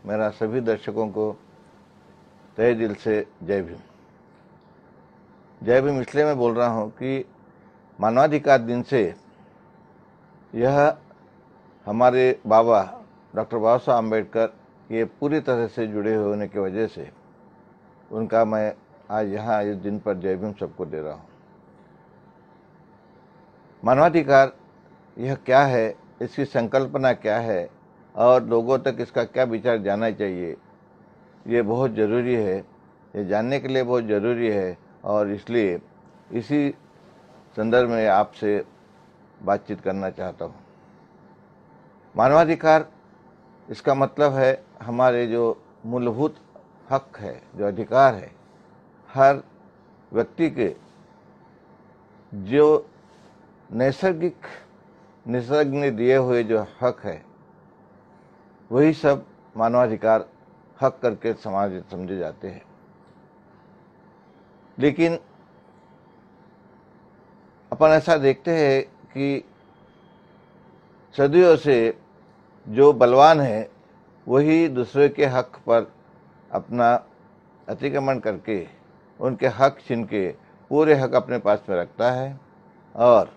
मेरा सभी दर्शकों को तहे दिल से जय भीम। जय भीम इसलिए मैं बोल रहा हूँ कि मानवाधिकार दिन से यह हमारे बाबा डॉक्टर बाबा साहब अम्बेडकर ये पूरी तरह से जुड़े होने की वजह से उनका मैं आज यहाँ इस दिन पर जय भीम सबको दे रहा हूँ। मानवाधिकार यह क्या है, इसकी संकल्पना क्या है और लोगों तक इसका क्या विचार जाना चाहिए, ये बहुत ज़रूरी है। ये जानने के लिए बहुत ज़रूरी है और इसलिए इसी संदर्भ में आपसे बातचीत करना चाहता हूँ। मानवाधिकार इसका मतलब है हमारे जो मूलभूत हक है, जो अधिकार है, हर व्यक्ति के जो निसर्ग ने दिए हुए जो हक है वही सब मानवाधिकार हक करके समाज समझे जाते हैं। लेकिन अपन ऐसा देखते हैं कि सदियों से जो बलवान है वही दूसरे के हक पर अपना अतिक्रमण करके उनके हक छीन के पूरे हक अपने पास में रखता है और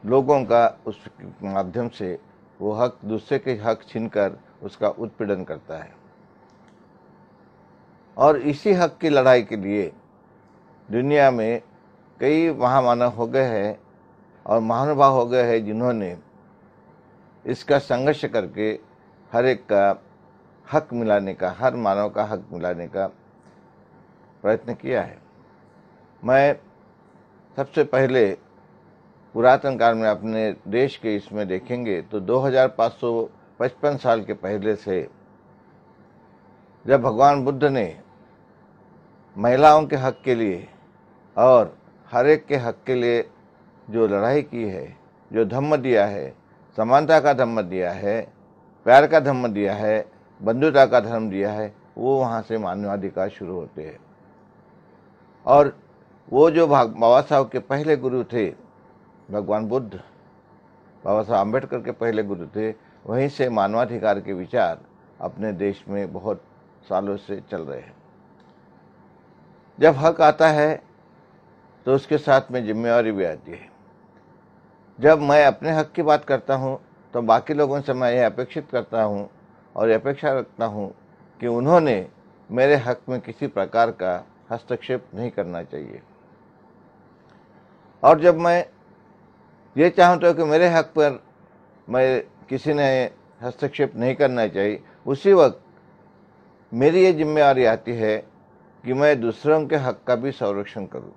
लोगों का उस माध्यम से वो हक दूसरे के हक छीनकर उसका उत्पीड़न करता है। और इसी हक की लड़ाई के लिए दुनिया में कई महामानव हो गए हैं और महानुभाव हो गए हैं जिन्होंने इसका संघर्ष करके हर एक का हक मिलाने का, हर मानव का हक मिलाने का प्रयत्न किया है। मैं सबसे पहले पुरातन काल में अपने देश के इसमें देखेंगे तो 2555 साल के पहले से जब भगवान बुद्ध ने महिलाओं के हक के लिए और हर एक के हक के लिए जो लड़ाई की है, जो धम्म दिया है, समानता का धम्म दिया है, प्यार का धम्म दिया है, बंधुता का धर्म दिया है, वो वहाँ से मानवाधिकार शुरू होते हैं। और वो जो बाबा साहब के पहले गुरु थे, भगवान बुद्ध, बाबा साहब अम्बेडकर के पहले गुरु थे, वहीं से मानवाधिकार के विचार अपने देश में बहुत सालों से चल रहे हैं। जब हक आता है तो उसके साथ में जिम्मेवारी भी आती है। जब मैं अपने हक की बात करता हूँ तो बाकी लोगों से मैं यह अपेक्षित करता हूँ और अपेक्षा रखता हूँ कि उन्होंने मेरे हक में किसी प्रकार का हस्तक्षेप नहीं करना चाहिए। और जब मैं ये चाहता हूँ कि मेरे हक पर मैं किसी ने हस्तक्षेप नहीं करना चाहिए, उसी वक्त मेरी ये जिम्मेवारी आती है कि मैं दूसरों के हक का भी संरक्षण करूँ।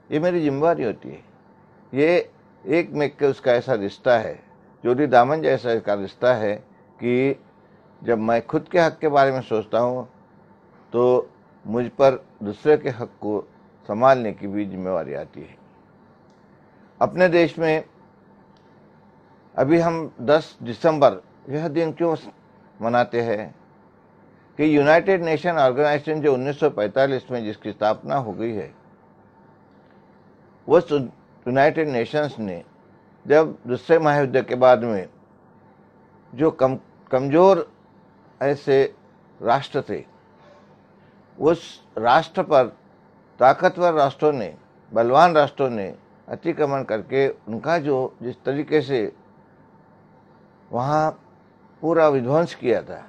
ये मेरी जिम्मेवारी होती है। ये एक में के उसका ऐसा रिश्ता है, जोड़ी दामन जैसा इसका रिश्ता है कि जब मैं खुद के हक के बारे में सोचता हूँ तो मुझ पर दूसरे के हक को संभालने की भी जिम्मेवारी आती है। अपने देश में अभी हम 10 दिसंबर यह दिन क्यों मनाते हैं कि यूनाइटेड नेशन ऑर्गेनाइजेशन जो 1945 में जिसकी स्थापना हो गई है, वो यूनाइटेड नेशंस ने जब दूसरे महायुद्ध के बाद में जो कमज़ोर ऐसे राष्ट्र थे, उस राष्ट्र पर ताकतवर राष्ट्रों ने, बलवान राष्ट्रों ने अतिक्रमण करके उनका जो जिस तरीके से वहाँ पूरा विध्वंस किया था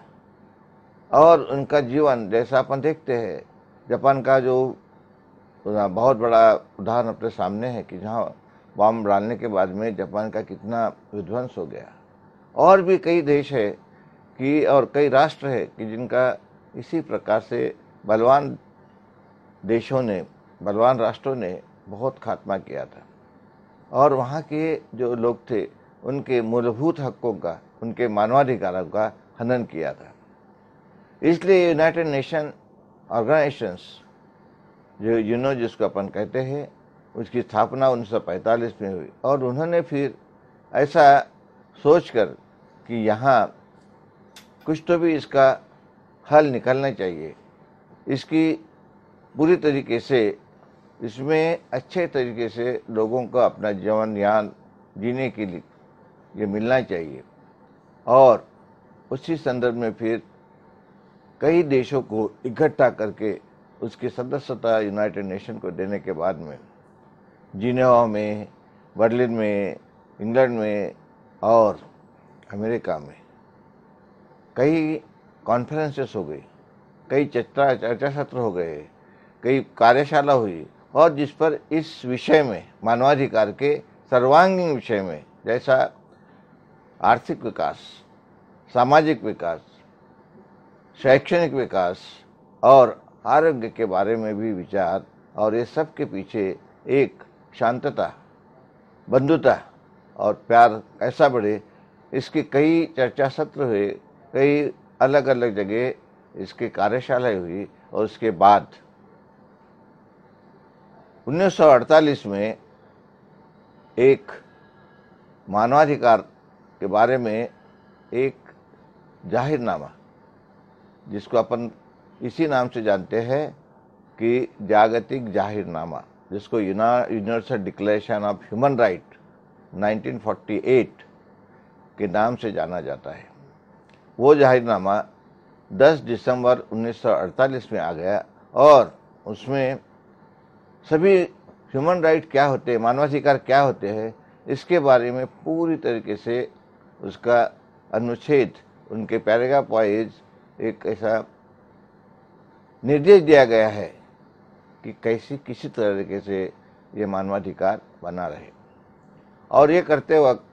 और उनका जीवन जैसा अपन देखते हैं, जापान का जो बहुत बड़ा उदाहरण अपने सामने है कि जहाँ बम डालने के बाद में जापान का कितना विध्वंस हो गया। और भी कई देश है कि और कई राष्ट्र है कि जिनका इसी प्रकार से बलवान देशों ने, बलवान राष्ट्रों ने बहुत खात्मा किया था और वहाँ के जो लोग थे उनके मूलभूत हकों का, उनके मानवाधिकारों का हनन किया था। इसलिए यूनाइटेड नेशन ऑर्गेनाइजेशंस जो जिसको अपन कहते हैं, उसकी स्थापना 1945 में हुई और उन्होंने फिर ऐसा सोचकर कि यहाँ कुछ तो भी इसका हल निकलना चाहिए, इसकी पूरी तरीके से इसमें अच्छे तरीके से लोगों को अपना जीवन यान जीने के लिए ये मिलना चाहिए और उसी संदर्भ में फिर कई देशों को इकट्ठा करके उसकी सदस्यता यूनाइटेड नेशन को देने के बाद में जिनेवा में, बर्लिन में, इंग्लैंड में और अमेरिका में कई कॉन्फ्रेंसेस हो गई, कई चर्चा सत्र हो गए, कई कार्यशाला हुई, और जिस पर इस विषय में, मानवाधिकार के सर्वांगीण विषय में, जैसा आर्थिक विकास, सामाजिक विकास, शैक्षणिक विकास और आरोग्य के बारे में भी विचार, और ये सब के पीछे एक शांतता, बंधुता और प्यार कैसा बढ़े, इसके कई चर्चा सत्र हुए, कई अलग अलग जगह इसकी कार्यशालाएं हुई। और उसके बाद 1948 में एक मानवाधिकार के बारे में एक जाहिरनामा, जिसको अपन इसी नाम से जानते हैं कि जागतिक जाहिरनामा, जिसको universal declaration of human right 1948 के नाम से जाना जाता है, वो जाहिरनामा 10 दिसंबर 1948 में आ गया। और उसमें सभी ह्यूमन राइट क्या होते हैं, मानवाधिकार क्या होते हैं, इसके बारे में पूरी तरीके से उसका अनुच्छेद, उनके पैराग्राफ वाइज एक ऐसा निर्देश दिया गया है कि कैसी किसी तरीके से ये मानवाधिकार बना रहे। और ये करते वक्त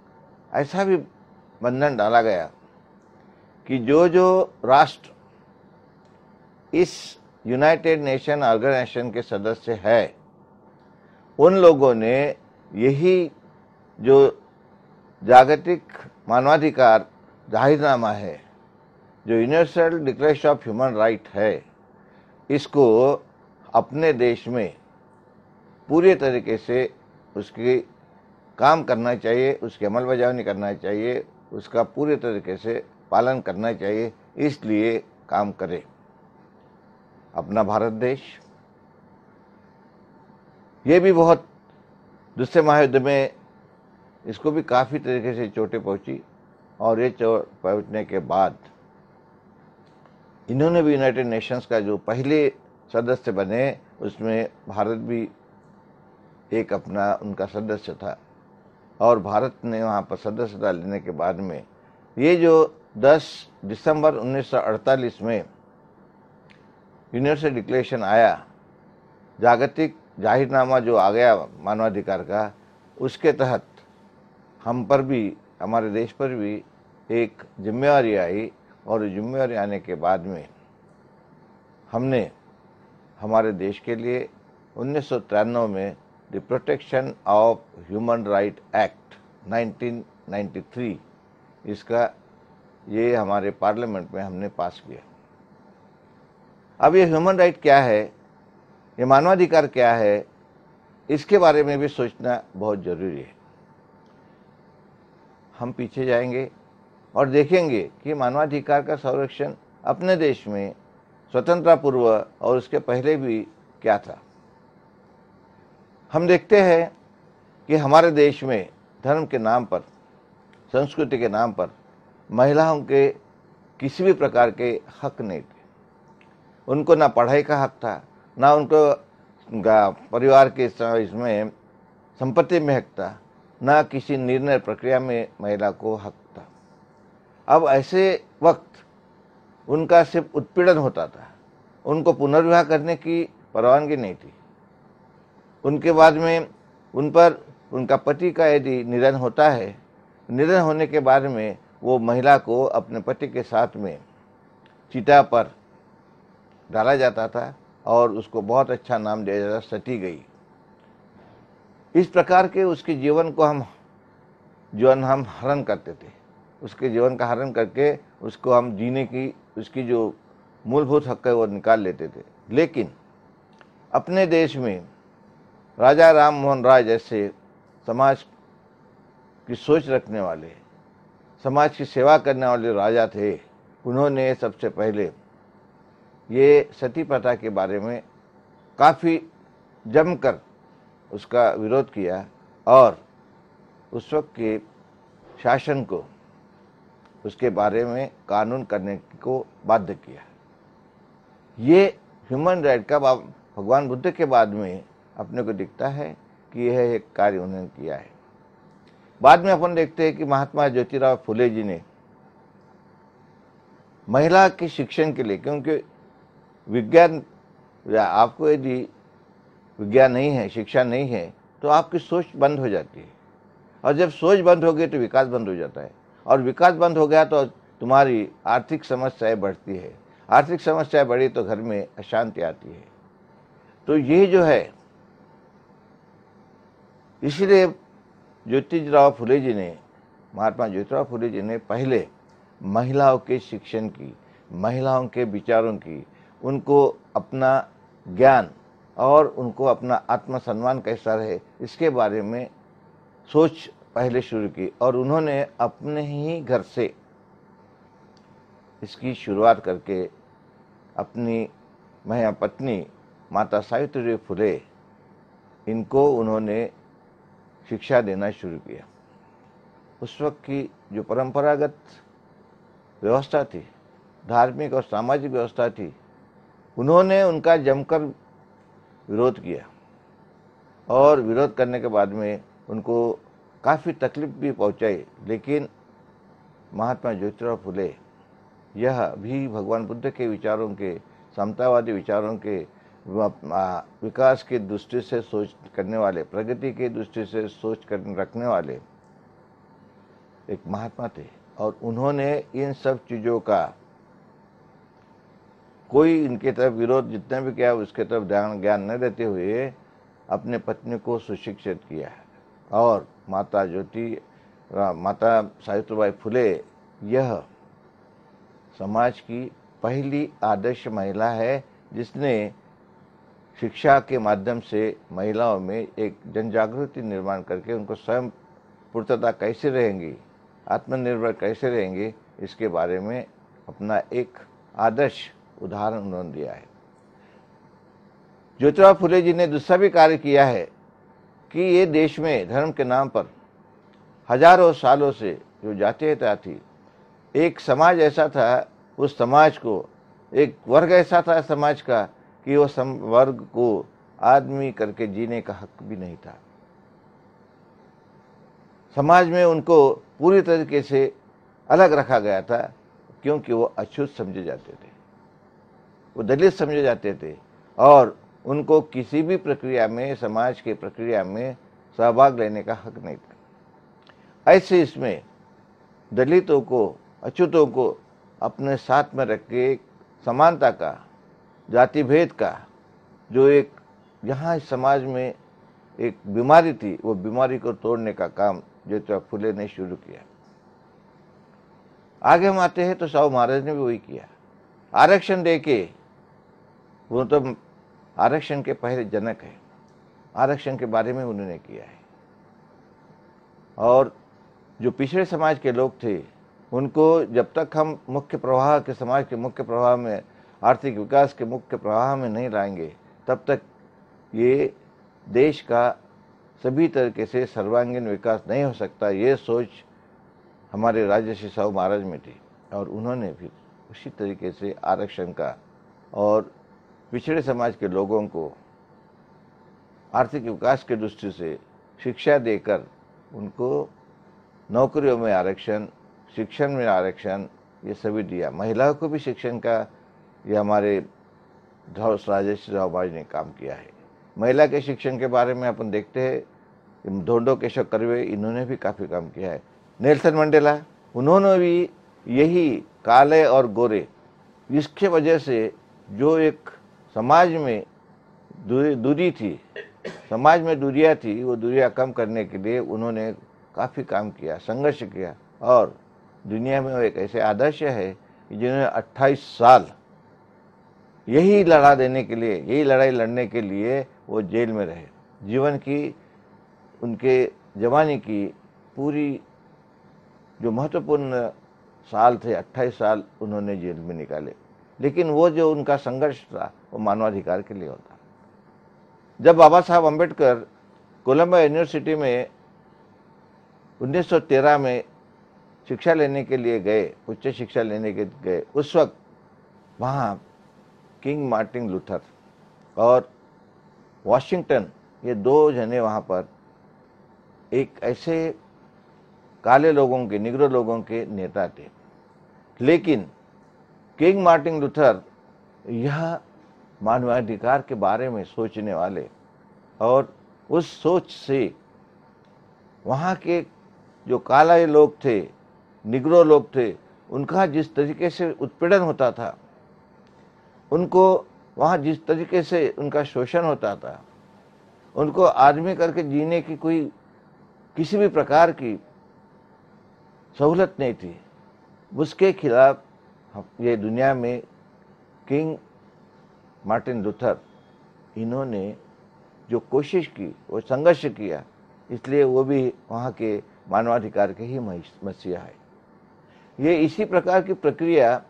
ऐसा भी बंधन डाला गया कि जो जो राष्ट्र इस यूनाइटेड नेशन ऑर्गेनाइजेशन के सदस्य है, उन लोगों ने यही जो जागतिक मानवाधिकार जाहिरनामा है, जो universal declaration of human right है, इसको अपने देश में पूरे तरीके से उसकी काम करना चाहिए, उसकी अमलबजावनी करना चाहिए, उसका पूरे तरीके से पालन करना चाहिए। इसलिए काम करे अपना भारत देश। ये भी बहुत दूसरे महायुद्ध में इसको भी काफ़ी तरीके से चोटें पहुंची, और ये चोट पहुंचने के बाद इन्होंने भी यूनाइटेड नेशंस का जो पहले सदस्य बने, उसमें भारत भी एक अपना उनका सदस्य था। और भारत ने वहाँ पर सदस्यता लेने के बाद में ये जो 10 दिसंबर 1948 में यूनिवर्सल डिक्लेरेशन आया, जागतिक जाहिरनामा जो आ गया मानवाधिकार का, उसके तहत हम पर भी, हमारे देश पर भी एक जिम्मेवारी आई। और जिम्मेवारी आने के बाद में हमने हमारे देश के लिए 1993 में the protection of human right act 1993, इसका ये हमारे पार्लियामेंट में हमने पास किया। अब ये ह्यूमन राइट क्या है, ये मानवाधिकार क्या है, इसके बारे में भी सोचना बहुत ज़रूरी है। हम पीछे जाएंगे और देखेंगे कि मानवाधिकार का संरक्षण अपने देश में स्वतंत्रता पूर्व और उसके पहले भी क्या था। हम देखते हैं कि हमारे देश में धर्म के नाम पर, संस्कृति के नाम पर महिलाओं के किसी भी प्रकार के हक नहीं थे। उनको ना पढ़ाई का हक था, ना उनको परिवार के इसमें संपत्ति में हक था, ना किसी निर्णय प्रक्रिया में महिला को हक था। अब ऐसे वक्त उनका सिर्फ उत्पीड़न होता था, उनको पुनर्विवाह करने की परवानगी नहीं थी। उनके बाद में उन पर उनका पति का यदि निधन होता है, निधन होने के बाद में वो महिला को अपने पति के साथ में चिता पर डाला जाता था और उसको बहुत अच्छा नाम दिया जाता, सती गई। इस प्रकार के उसके जीवन को हम हरण करते थे, उसके जीवन का हरण करके उसको हम जीने की, उसकी जो मूलभूत हक है वो निकाल लेते थे। लेकिन अपने देश में राजा राम मोहन राय जैसे समाज की सोच रखने वाले, समाज की सेवा करने वाले राजा थे। उन्होंने सबसे पहले ये सती प्रथा के बारे में काफ़ी जमकर उसका विरोध किया और उस वक्त के शासन को उसके बारे में कानून करने को बाध्य किया। ये ह्यूमन राइट का भगवान बुद्ध के बाद में अपने को दिखता है कि यह एक कार्य उन्होंने किया है। बाद में अपन देखते हैं कि महात्मा ज्योतिराव फुले जी ने महिला के शिक्षण के लिए, क्योंकि विज्ञान या आपको यदि विज्ञान नहीं है, शिक्षा नहीं है, तो आपकी सोच बंद हो जाती है, और जब सोच बंद हो गई तो विकास बंद हो जाता है, और विकास बंद हो गया तो तुम्हारी आर्थिक समस्याएं बढ़ती है, आर्थिक समस्याएं बढ़ी तो घर में अशांति आती है। तो ये जो है, इसलिए ज्योतिराव फुले जी ने, महात्मा ज्योतिराव फुले जी ने पहले महिलाओं के शिक्षण की, महिलाओं के विचारों की, उनको अपना ज्ञान और उनको अपना आत्मसम्मान कैसा रहे इसके बारे में सोच पहले शुरू की, और उन्होंने अपने ही घर से इसकी शुरुआत करके अपनी पत्नी माता सावित्री फुले, इनको उन्होंने शिक्षा देना शुरू किया। उस वक्त की जो परंपरागत व्यवस्था थी, धार्मिक और सामाजिक व्यवस्था थी, उन्होंने उनका जमकर विरोध किया, और विरोध करने के बाद में उनको काफ़ी तकलीफ भी पहुंचाई। लेकिन महात्मा ज्योतिराव फुले यह भी भगवान बुद्ध के विचारों के, समतावादी विचारों के, विकास की दृष्टि से सोच करने वाले, प्रगति की दृष्टि से सोच कर रखने वाले एक महात्मा थे, और उन्होंने इन सब चीज़ों का कोई इनके तरफ विरोध जितने भी किया उसके तरफ ज्ञान न देते हुए अपने पत्नी को सुशिक्षित किया है। और माता सावित्रीबाई फुले यह समाज की पहली आदर्श महिला है जिसने शिक्षा के माध्यम से महिलाओं में एक जनजागृति निर्माण करके उनको स्वयं पूर्णता कैसे रहेंगी, आत्मनिर्भर कैसे रहेंगे, इसके बारे में अपना एक आदर्श उदाहरण उन्होंने दिया है। ज्योतिराव फुले जी ने दूसरा भी कार्य किया है कि ये देश में धर्म के नाम पर हजारों सालों से जो जातीयता थी, एक समाज ऐसा था, उस समाज को एक वर्ग ऐसा था समाज का कि वो वर्ग को आदमी करके जीने का हक भी नहीं था। समाज में उनको पूरी तरीके से अलग रखा गया था, क्योंकि वो अछूत समझे जाते थे, वो दलित समझे जाते थे, और उनको किसी भी प्रक्रिया में, समाज के प्रक्रिया में सहभाग लेने का हक नहीं था। ऐसे इसमें दलितों को, अछूतों को अपने साथ में रख के समानता का, जाति भेद का जो एक यहाँ समाज में एक बीमारी थी, वो बीमारी को तोड़ने का काम ज्योतिराव फुले ने शुरू किया। आगे हम आते हैं तो साहू महाराज ने भी वही किया। आरक्षण देके, वो तो आरक्षण के पहले जनक है, आरक्षण के बारे में उन्होंने किया है। और जो पिछड़े समाज के लोग थे उनको जब तक हम मुख्य प्रवाह के, समाज के मुख्य प्रवाह में, आर्थिक विकास के मुख्य प्रवाह में नहीं लाएंगे, तब तक ये देश का सभी तरीके से सर्वांगीण विकास नहीं हो सकता। ये सोच हमारे राजर्षि साहू महाराज में थी, और उन्होंने फिर उसी तरीके से आरक्षण का और पिछड़े समाज के लोगों को आर्थिक विकास के दृष्टि से शिक्षा देकर उनको नौकरियों में आरक्षण, शिक्षण में आरक्षण, ये सभी दिया। महिलाओं को भी शिक्षण का ये हमारे राजर्षि साहू महाराज ने काम किया है। महिला के शिक्षण के बारे में अपन देखते हैं, धोंडो केशव कर्वे, इन्होंने भी काफ़ी काम किया है। नेल्सन मंडेला, उन्होंने भी यही काले और गोरे, इसके वजह से जो एक समाज में दूरी थी, समाज में दूरियाँ थी, वो दूरियाँ कम करने के लिए उन्होंने काफ़ी काम किया, संघर्ष किया, और दुनिया में वो एक ऐसे आदर्श है जिन्होंने 28 साल यही लड़ा देने के लिए, यही लड़ाई लड़ने के लिए वो जेल में रहे। जीवन की, उनके जवानी की पूरी जो महत्वपूर्ण साल थे, 28 साल उन्होंने जेल में निकाले। लेकिन वो जो उनका संघर्ष था वो मानवाधिकार के लिए होता। जब बाबा साहब अम्बेडकर कोलंबिया यूनिवर्सिटी में 1913 में शिक्षा लेने के लिए गए, उच्च शिक्षा लेने के गए, उस वक्त वहाँ किंग मार्टिन लूथर और वॉशिंगटन, ये दो जने वहाँ पर एक ऐसे काले लोगों के, निग्रो लोगों के नेता थे। लेकिन किंग मार्टिन लूथर यह मानवाधिकार के बारे में सोचने वाले, और उस सोच से वहाँ के जो काले लोग थे, निग्रो लोग थे, उनका जिस तरीके से उत्पीड़न होता था, उनको वहाँ जिस तरीके से उनका शोषण होता था, उनको आदमी करके जीने की कोई किसी भी प्रकार की सहूलत नहीं थी, उसके खिलाफ ये दुनिया में किंग मार्टिन लूथर, इन्होंने जो कोशिश की, वो संघर्ष किया, इसलिए वो भी वहाँ के मानवाधिकार के ही मसीहा है। ये इसी प्रकार की प्रक्रिया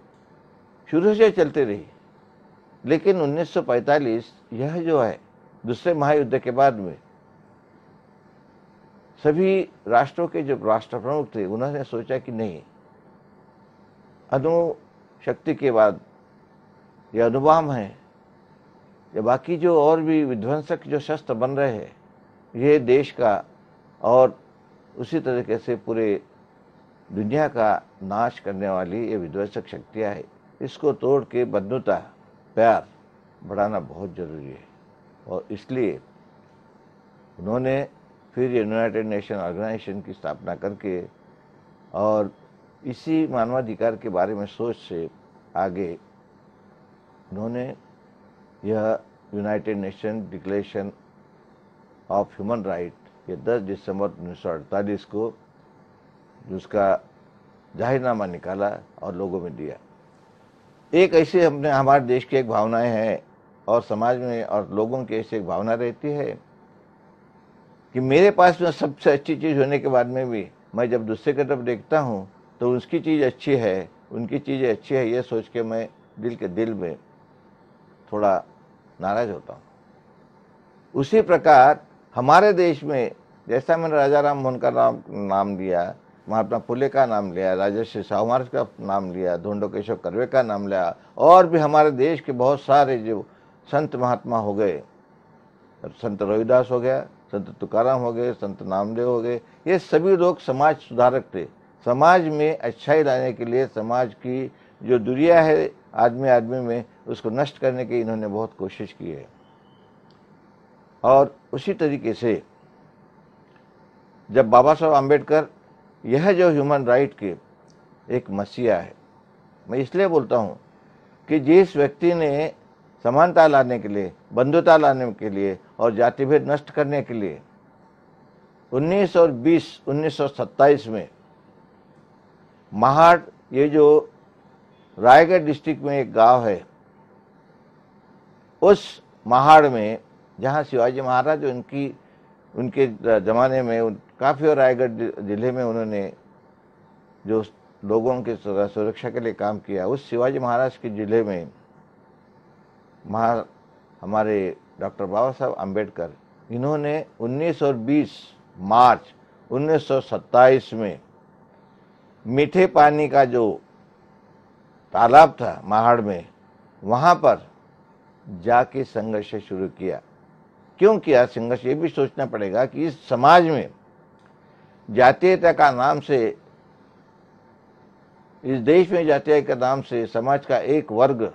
शुरू से चलती रही, लेकिन 1945 यह जो है दूसरे महायुद्ध के बाद में सभी राष्ट्रों के जो राष्ट्र प्रमुख थे, उन्होंने सोचा कि नहीं, अणुशक्ति के बाद ये अणुबम है, या बाकी जो और भी विध्वंसक जो शस्त्र बन रहे हैं, ये देश का और उसी तरीके से पूरे दुनिया का नाश करने वाली ये विध्वंसक शक्तियाँ है, इसको तोड़ के बंधुता, प्यार बढ़ाना बहुत ज़रूरी है। और इसलिए उन्होंने फिर यूनाइटेड नेशन ऑर्गेनाइजेशन की स्थापना करके और इसी मानवाधिकार के बारे में सोच से आगे उन्होंने यह United nation declaration of human right ये 10 दिसंबर 1948 को उसका जाहिरनामा निकाला और लोगों में दिया। एक ऐसे हमने हमारे देश की एक भावनाएं हैं और समाज में और लोगों की ऐसी एक भावना रहती है कि मेरे पास में सबसे अच्छी चीज़ होने के बाद में भी मैं जब दूसरे की तरफ देखता हूँ तो उसकी चीज़ अच्छी है, उनकी चीज़ें अच्छी है, ये सोच के मैं दिल में थोड़ा नाराज होता हूँ। उसी प्रकार हमारे देश में जैसा मैंने राजा राम मोहन का नाम लिया, महात्मा फुले का नाम लिया, राजर्षि शाहू महाराज का नाम लिया, धोंडो केशव कर्वे का नाम लिया, और भी हमारे देश के बहुत सारे जो संत महात्मा हो गए, संत रविदास हो गया, संत तुकाराम हो गए, संत नामदेव हो गए, ये सभी लोग समाज सुधारक थे। समाज में अच्छाई लाने के लिए, समाज की जो दुनिया है आदमी में, उसको नष्ट करने की इन्होंने बहुत कोशिश की है। और उसी तरीके से जब बाबा साहब आम्बेडकर यह जो ह्यूमन राइट के एक मसीहा है, मैं इसलिए बोलता हूँ कि जिस व्यक्ति ने समानता लाने के लिए, बंधुता लाने के लिए और जातिभेद नष्ट करने के लिए 19 और 20 1927 में महाड़, ये जो रायगढ़ डिस्ट्रिक्ट में एक गांव है, उस महाड़ में जहां शिवाजी महाराज उनके ज़माने में काफ़ी, और रायगढ़ जिले में उन्होंने जो लोगों की सुरक्षा के लिए काम किया, उस शिवाजी महाराज के जिले में हमारे डॉक्टर बाबा साहब आम्बेडकर, इन्होंने 19 और 20 मार्च 1927 में मीठे पानी का जो तालाब था महाड़ में, वहाँ पर जाके संघर्ष शुरू किया। क्यों किया संघर्ष? ये भी सोचना पड़ेगा कि इस समाज में जातीयता का नाम से, इस देश में जातीयता के नाम से समाज का एक वर्ग,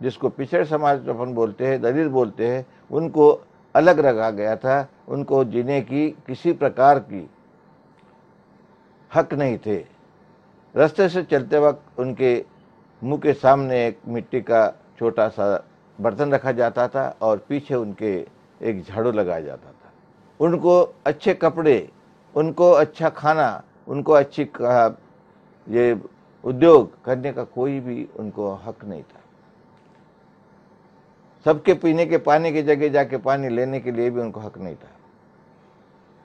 जिसको पिछड़े समाज अपन बोलते हैं, दलित बोलते हैं, उनको अलग रखा गया था। उनको जीने की किसी प्रकार की हक नहीं थे। रास्ते से चलते वक्त उनके मुंह के सामने एक मिट्टी का छोटा सा बर्तन रखा जाता था और पीछे उनके एक झाड़ू लगाया जाता था। उनको अच्छे कपड़े, उनको अच्छा खाना, उनको अच्छी ये उद्योग करने का कोई भी उनको हक नहीं था। सबके पीने के पानी की जगह जाके पानी लेने के लिए भी उनको हक नहीं था।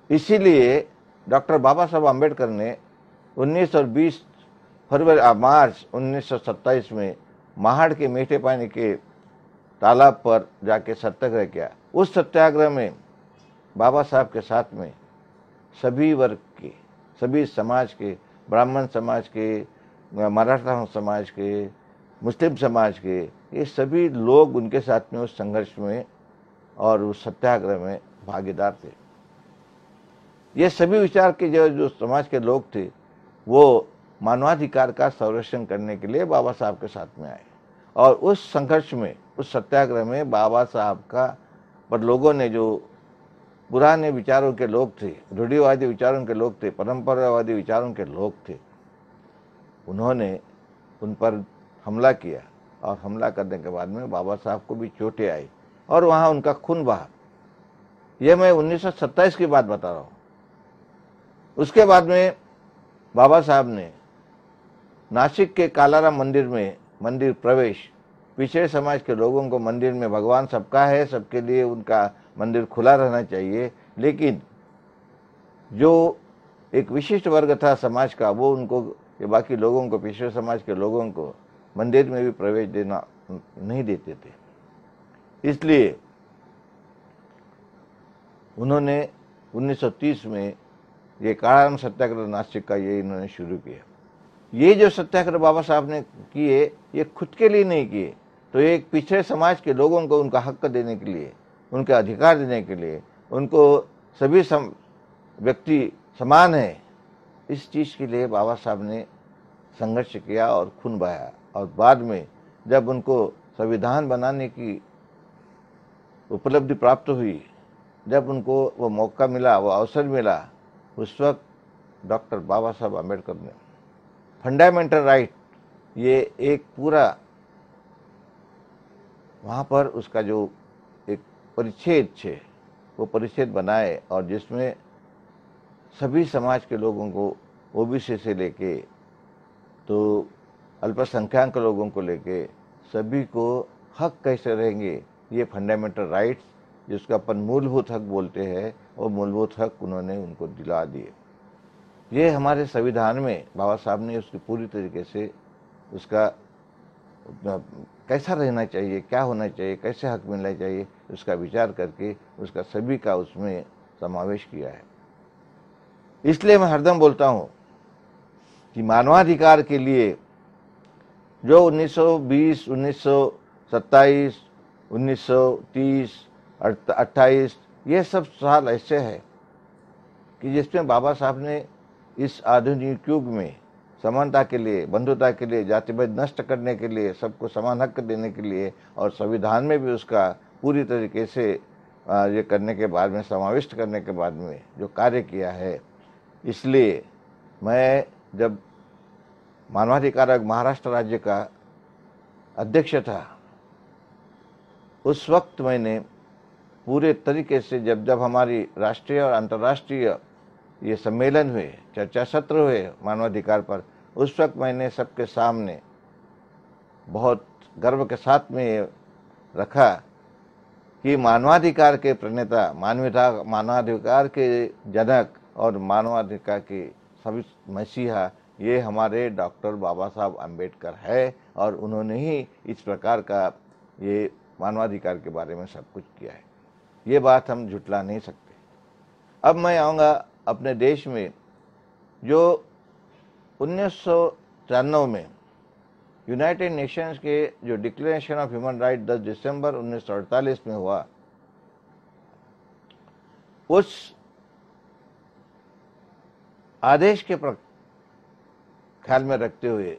इसीलिए डॉक्टर बाबा साहब आम्बेडकर ने 19 और 20 मार्च 1927 में महाड़ के मीठे पानी के तालाब पर जाके सत्याग्रह किया। उस सत्याग्रह में बाबा साहब के साथ में सभी वर्ग के, सभी समाज के ब्राह्मण समाज के, मराठा समाज के, मुस्लिम समाज के, ये सभी लोग उनके साथ में उस संघर्ष में और उस सत्याग्रह में भागीदार थे। ये सभी विचार के जो समाज के लोग थे वो मानवाधिकार का संरक्षण करने के लिए बाबा साहब के साथ में आए, और उस संघर्ष में, उस सत्याग्रह में बाबा साहब का पर लोगों ने, जो पुराने विचारों के लोग थे, रूढ़िवादी विचारों के लोग थे, परंपरावादी विचारों के लोग थे, उन्होंने उन पर हमला किया, और हमला करने के बाद में बाबा साहब को भी चोटें आई और वहाँ उनका खून बहा। यह मैं 1927 की बात बता रहा हूँ। उसके बाद में बाबा साहब ने नासिक के कालाराम मंदिर में मंदिर प्रवेश, पिछड़े समाज के लोगों को मंदिर में, भगवान सबका है, सबके लिए उनका मंदिर खुला रहना चाहिए, लेकिन जो एक विशिष्ट वर्ग था समाज का, वो उनको, ये बाकी लोगों को, पिछड़े समाज के लोगों को मंदिर में भी प्रवेश देना नहीं देते थे। इसलिए उन्होंने 1930 में ये कालाराम सत्याग्रह नासिक का ये इन्होंने शुरू किया। ये जो सत्याग्रह बाबा साहब ने किए, ये खुद के लिए नहीं किए, तो एक पिछड़े समाज के लोगों को उनका हक देने के लिए, उनके अधिकार देने के लिए, उनको सभी व्यक्ति समान है, इस चीज़ के लिए बाबा साहब ने संघर्ष किया और खून बहाया। और बाद में जब उनको संविधान बनाने की उपलब्धि प्राप्त हुई, जब उनको वो मौका मिला, वो अवसर मिला, उस वक्त डॉक्टर बाबा साहब अम्बेडकर ने फंडामेंटल राइट, ये एक पूरा वहाँ पर उसका जो एक परिच्छेद है, वो परिच्छेद बनाए, और जिसमें सभी समाज के लोगों को, ओबीसी से लेके तो अल्पसंख्यक लोगों को लेके सभी को हक कैसे रहेंगे, ये फंडामेंटल राइट्स, जिसका अपन मूलभूत हक बोलते हैं, वो मूलभूत हक उन्होंने उनको दिला दिए। ये हमारे संविधान में बाबा साहब ने उसकी पूरी तरीके से उसका कैसा रहना चाहिए, क्या होना चाहिए, कैसे हक मिलना चाहिए, उसका विचार करके उसका सभी का उसमें समावेश किया है। इसलिए मैं हरदम बोलता हूँ कि मानवाधिकार के लिए जो 1920, 1927, 1930, 28, ये सब साल ऐसे हैं कि जिसमें बाबा साहब ने इस आधुनिक युग में समानता के लिए, बंधुता के लिए, जातिभेद नष्ट करने के लिए, सबको समान हक देने के लिए, और संविधान में भी उसका पूरी तरीके से ये करने के बाद में, समाविष्ट करने के बाद में जो कार्य किया है। इसलिए मैं जब मानवाधिकार आयोग महाराष्ट्र राज्य का अध्यक्ष था, उस वक्त मैंने पूरे तरीके से जब हमारी राष्ट्रीय और अंतर्राष्ट्रीय ये सम्मेलन हुए, चर्चा सत्र हुए मानवाधिकार पर, उस वक्त मैंने सबके सामने बहुत गर्व के साथ में ये रखा कि मानवाधिकार के प्रणेता, मानवाधिकार के जनक और मानवाधिकार के सभी मसीहा, ये हमारे डॉक्टर बाबा साहब अम्बेडकर है, और उन्होंने ही इस प्रकार का ये मानवाधिकार के बारे में सब कुछ किया है। ये बात हम झुटला नहीं सकते। अब मैं आऊँगा अपने देश में, जो 1993 में यूनाइटेड नेशंस के जो डिक्लेरेशन ऑफ ह्यूमन राइट 10 दिसंबर 1948 में हुआ, उस आदेश के ख्याल में रखते हुए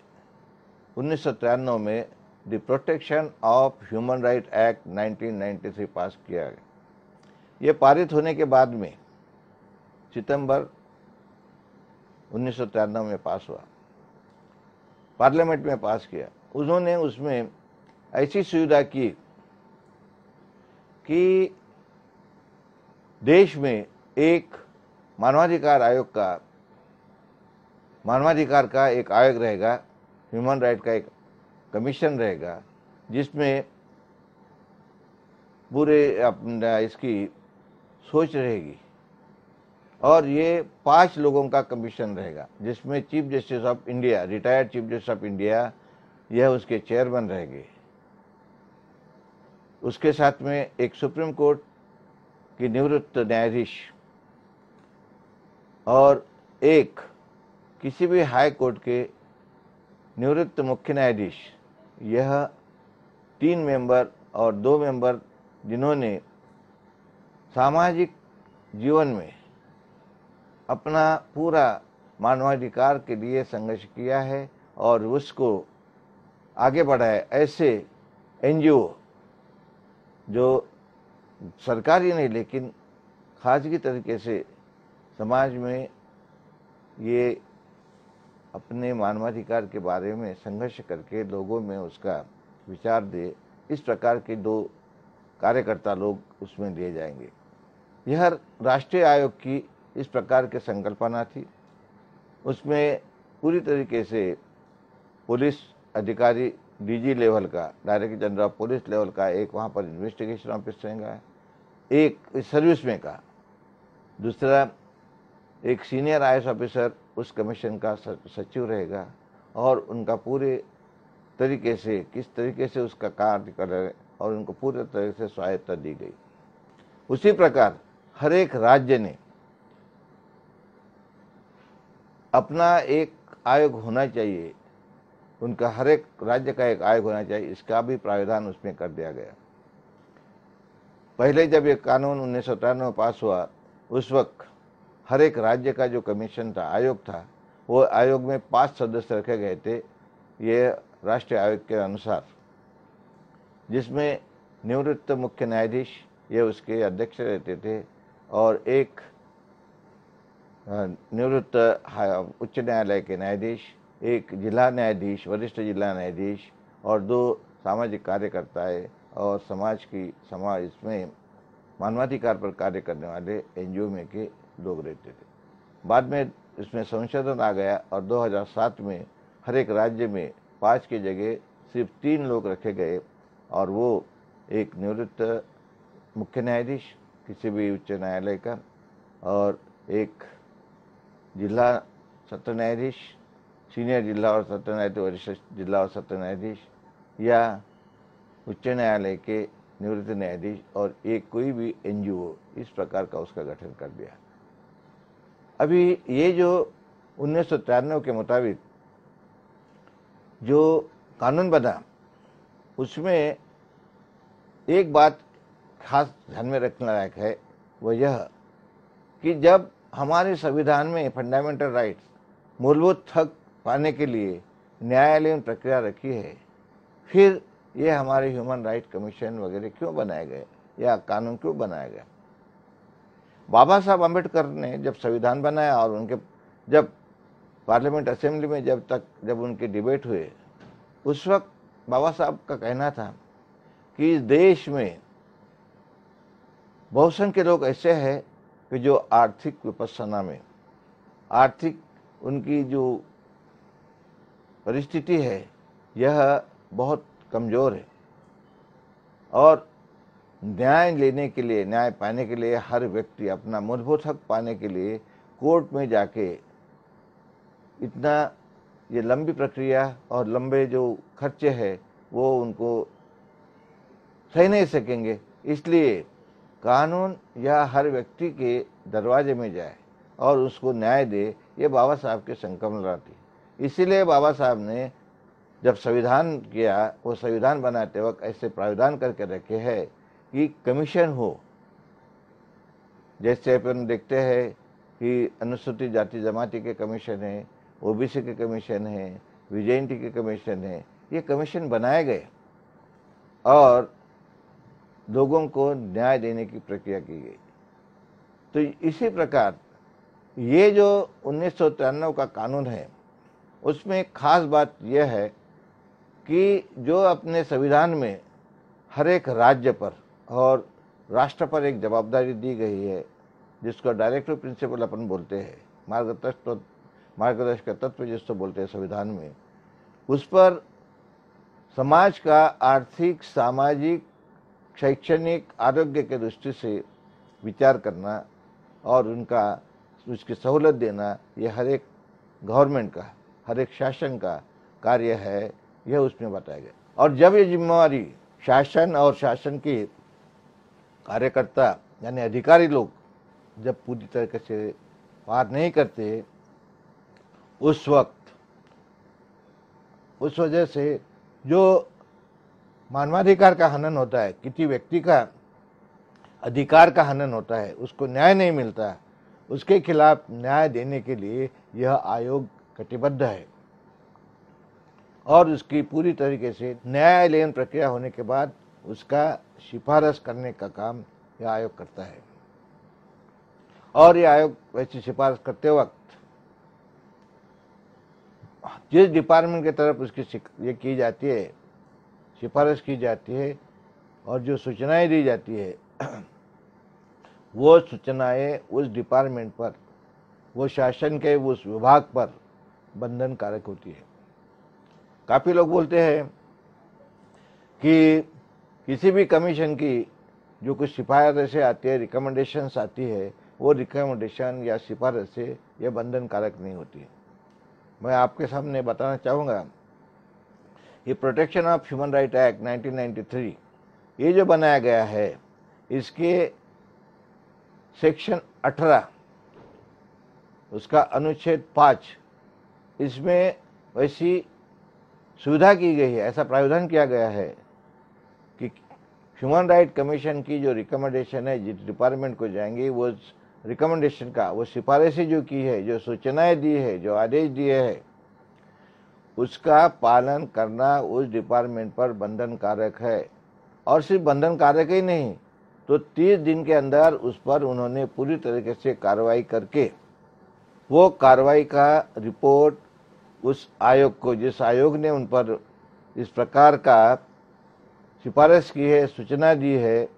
1993 में the protection of human right act 1993 पास किया गया। ये पारित होने के बाद में सितंबर 1993 में पास हुआ, पार्लियामेंट में पास किया। उन्होंने उसमें ऐसी सुविधा की कि देश में एक मानवाधिकार का एक आयोग रहेगा, ह्यूमन राइट का एक कमीशन रहेगा, जिसमें पूरे इसकी सोच रहेगी, और ये 5 लोगों का कमीशन रहेगा, जिसमें chief justice of India, retired chief justice of India, यह उसके चेयरमैन रहेंगे। उसके साथ में एक सुप्रीम कोर्ट की निवृत्त न्यायाधीश और एक किसी भी हाई कोर्ट के निवृत्त मुख्य न्यायाधीश, यह 3 मेंबर और 2 मेंबर जिन्होंने सामाजिक जीवन में अपना पूरा मानवाधिकार के लिए संघर्ष किया है और उसको आगे बढ़ाया, ऐसे एनजीओ जो सरकारी नहीं लेकिन खासगी तरीके से समाज में ये अपने मानवाधिकार के बारे में संघर्ष करके लोगों में उसका विचार दे, इस प्रकार के 2 कार्यकर्ता लोग उसमें लिए जाएंगे। यह राष्ट्रीय आयोग की इस प्रकार की संकल्पना थी। उसमें पूरी तरीके से पुलिस अधिकारी डीजी लेवल का, director general of police level का एक वहाँ पर इन्वेस्टिगेशन ऑफिसर रहेगा, एक सर्विस में का, दूसरा एक सीनियर आईएएस ऑफिसर उस कमीशन का सचिव रहेगा और उनका पूरे तरीके से किस तरीके से उसका कार्य करे और उनको पूरे तरह से स्वायत्तता दी गई। उसी प्रकार हर एक राज्य ने अपना एक आयोग होना चाहिए, उनका हर एक राज्य का एक आयोग होना चाहिए, इसका भी प्रावधान उसमें कर दिया गया। पहले जब ये कानून 1993 में पास हुआ, उस वक्त हर एक राज्य का जो कमीशन था, आयोग था, वो आयोग में 5 सदस्य रखे गए थे, ये राष्ट्रीय आयोग के अनुसार, जिसमें निवृत्त मुख्य न्यायाधीश ये उसके अध्यक्ष रहते थे और एक निवृत्त उच्च न्यायालय के न्यायाधीश, एक जिला न्यायाधीश, वरिष्ठ जिला न्यायाधीश और 2 सामाजिक कार्यकर्ताएं और समाज इसमें मानवाधिकार पर कार्य करने वाले एनजीओ में के लोग रहते थे। बाद में इसमें संशोधन आ गया और 2007 में हर एक राज्य में 5 की जगह सिर्फ 3 लोग रखे गए और वो एक निवृत्त मुख्य न्यायाधीश किसी भी उच्च न्यायालय का और एक जिला सत्र न्यायाधीश, सीनियर जिला और सत्र न्यायाधीश, वरिष्ठ जिला और सत्र न्यायाधीश या उच्च न्यायालय के निवृत्त न्यायाधीश और एक कोई भी एनजीओ, इस प्रकार का उसका गठन कर दिया। अभी ये जो 1993 के मुताबिक जो कानून बना, उसमें एक बात खास ध्यान में रखने लायक है, वो यह कि जब हमारे संविधान में फंडामेंटल राइट्स, मूलभूत हक पाने के लिए न्यायालयीन प्रक्रिया रखी है, फिर ये हमारे ह्यूमन राइट कमीशन वगैरह क्यों बनाए गए या कानून क्यों बनाया गया? बाबा साहब अम्बेडकर ने जब संविधान बनाया और उनके जब पार्लियामेंट असेंबली में जब उनके डिबेट हुए, उस वक्त बाबा साहब का कहना था कि इस देश में बहुसंख्य लोग ऐसे हैं कि जो आर्थिक विपස්සना में, आर्थिक उनकी जो परिस्थिति है यह बहुत कमज़ोर है और न्याय लेने के लिए, न्याय पाने के लिए हर व्यक्ति अपना मूलभूत हक पाने के लिए कोर्ट में जाके इतना ये लंबी प्रक्रिया और लंबे जो खर्चे हैं वो उनको सह नहीं सकेंगे। इसलिए कानून या हर व्यक्ति के दरवाजे में जाए और उसको न्याय दे, ये बाबा साहब की संकल्पना थी। इसीलिए बाबा साहब ने जब संविधान किया, वो संविधान बनाते वक्त ऐसे प्रावधान करके रखे हैं कि कमीशन हो। जैसे अपन देखते हैं कि अनुसूचित जाति जमाती के कमीशन है, ओबीसी के कमीशन है, विजेंटी के कमीशन है, ये कमीशन बनाए गए और लोगों को न्याय देने की प्रक्रिया की गई। तो इसी प्रकार ये जो 1993 का कानून है, उसमें एक खास बात यह है कि जो अपने संविधान में हर एक राज्य पर और राष्ट्र पर एक जवाबदारी दी गई है, जिसको डायरेक्टिव प्रिंसिपल अपन बोलते हैं, मार्गदर्शक तत्व जिसको बोलते हैं संविधान में, उस पर समाज का आर्थिक, सामाजिक, शैक्षणिक, आरोग्य के दृष्टि से विचार करना और उसकी सहूलत देना, ये हर एक गवर्नमेंट का, हर एक शासन का कार्य है, यह उसमें बताया गया। और जब ये जिम्मेवारी शासन और शासन के कार्यकर्ता यानी अधिकारी लोग जब पूरी तरीके से पार नहीं करते, उस वक्त उस वजह से जो मानवाधिकार का हनन होता है, किसी व्यक्ति का अधिकार का हनन होता है, उसको न्याय नहीं मिलता, उसके खिलाफ न्याय देने के लिए यह आयोग कटिबद्ध है और उसकी पूरी तरीके से न्यायालयीन प्रक्रिया होने के बाद उसका सिफारिश करने का काम यह आयोग करता है। और यह आयोग वैसी सिफारिश करते वक्त जिस डिपार्टमेंट की तरफ उसकी ये की जाती है, सिफारिश की जाती है और जो सूचनाएं दी जाती है, वो सूचनाएं उस डिपार्टमेंट पर, वो शासन के उस विभाग पर बंधन कारक होती है। काफ़ी लोग बोलते हैं कि किसी भी कमीशन की जो कुछ सिफारिशें आती है, रिकमेंडेशंस आती है, वो रिकमेंडेशन या सिफारिशें ये बंधन कारक नहीं होती। मैं आपके सामने बताना चाहूँगा, ये protection of human right act 1993 ये जो बनाया गया है, इसके सेक्शन 18 उसका अनुच्छेद 5, इसमें वैसी सुविधा की गई है, ऐसा प्रावधान किया गया है कि ह्यूमन राइट कमीशन की जो रिकमेंडेशन है, जिस डिपार्टमेंट को जाएंगी, वो रिकमेंडेशन का, वो सिफारिशें जो की है, जो सूचनाएं दी है, जो आदेश दिए हैं, उसका पालन करना उस डिपार्टमेंट पर बंधन कारक है। और सिर्फ बंधन कारक ही नहीं, तो 30 दिन के अंदर उस पर उन्होंने पूरी तरीके से कार्रवाई करके वो कार्रवाई का रिपोर्ट उस आयोग को, जिस आयोग ने उन पर इस प्रकार का सिफारिश की है, सूचना दी है,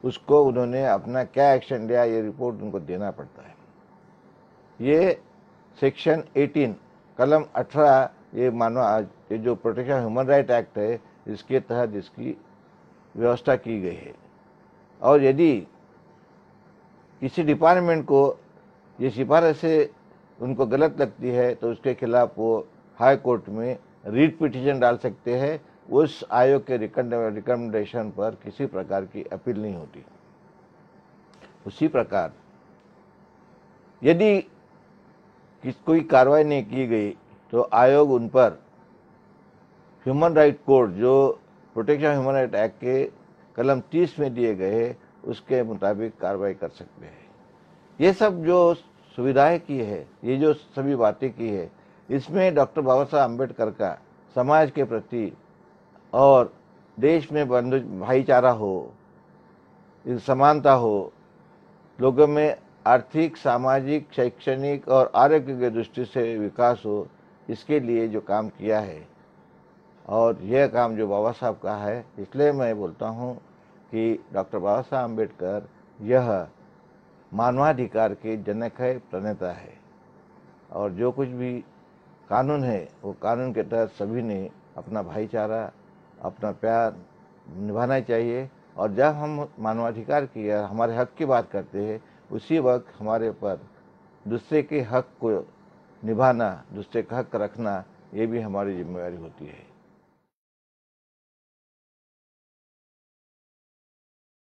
उसको उन्होंने अपना क्या एक्शन लिया, ये रिपोर्ट उनको देना पड़ता है। ये सेक्शन 18 कलम 18 ये जो प्रोटेक्शन ह्यूमन राइट एक्ट है, इसके तहत इसकी व्यवस्था की गई है। और यदि किसी डिपार्टमेंट को ये सिफारिशें उनको गलत लगती है, तो उसके खिलाफ वो हाई कोर्ट में रीट पिटीशन डाल सकते हैं। उस आयोग के रिकमेंडेशन पर किसी प्रकार की अपील नहीं होती। उसी प्रकार यदि कोई कार्रवाई नहीं की गई, तो आयोग उन पर ह्यूमन राइट कोड, जो प्रोटेक्शन ह्यूमन राइट एक्ट के कलम 30 में दिए गए, उसके मुताबिक कार्रवाई कर सकते हैं। ये सब जो सुविधाएं की है, ये जो सभी बातें की है, इसमें डॉक्टर बाबा साहब अम्बेडकर का समाज के प्रति और देश में भाईचारा हो, समानता हो, लोगों में आर्थिक, सामाजिक, शैक्षणिक और आरोग्य की दृष्टि से विकास हो, इसके लिए जो काम किया है, और यह काम जो बाबा साहब का है, इसलिए मैं बोलता हूँ कि डॉक्टर बाबा साहब अम्बेडकर यह मानवाधिकार के जनक है, प्रणेता है। और जो कुछ भी कानून है, वो कानून के तहत सभी ने अपना भाईचारा, अपना प्यार निभाना चाहिए। और जब हम मानवाधिकार की या हमारे हक की बात करते हैं, उसी वक्त हमारे पर दूसरे के हक को निभाना, दूसरे का हक रखना, ये भी हमारी जिम्मेवारी होती है।